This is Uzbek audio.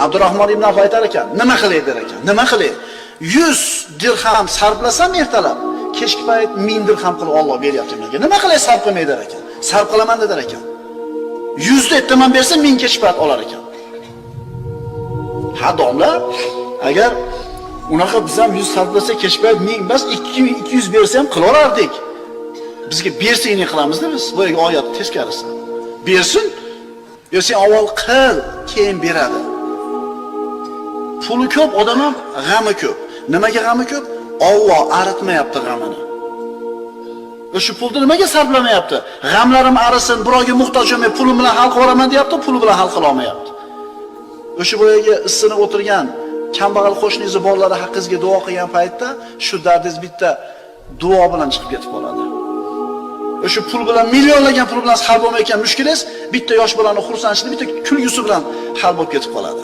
Abdurahmon ibn Avf aytar ekan, nima qilay der ekan? Nima qilay? 100 dirham sarflasam ertalab, kechki payt 1000 dirham qilib Alloh beryapti menga. Nima qilay sarf qilmay der ekan? Sarf qilaman der ekan. 100 da ertaman bersa 1000 kechki payt olar ekan. Ha domla, agar unaqa biz ham 100 sarflasa kechki payt 1000 bas 200 bersa ham qilaverardik. Bizga bersangni qilamiz-da biz. Bu oyat teskarisi. Bersin, yo sen avval qil, keyin beradi. Puli ko'p odam ham g'ami ko'p. Nimaga g'ami ko'p? Alloh aritmayapti g'amini. O'sha pulni nimaga sarflamayapti? G'amlarim arisin, birovga muhtoj bo'lmay pulim bilan hal qilaman deyapti, puli bilan hal qila olmayapti. O'sha boyaga issinib o'tirgan kambag'al qo'shningiz borlari haqqingizga duo qilgan paytda shu dardingiz bitta duo bilan chiqib ketib qoladi. O'sha pul bilan millionlagan pul bilan hal bo'lmayotgan mushkulingiz bitta yosh bolani xursandchiligi, bitta kulgusi bilan hal bo'lib ketib qoladi.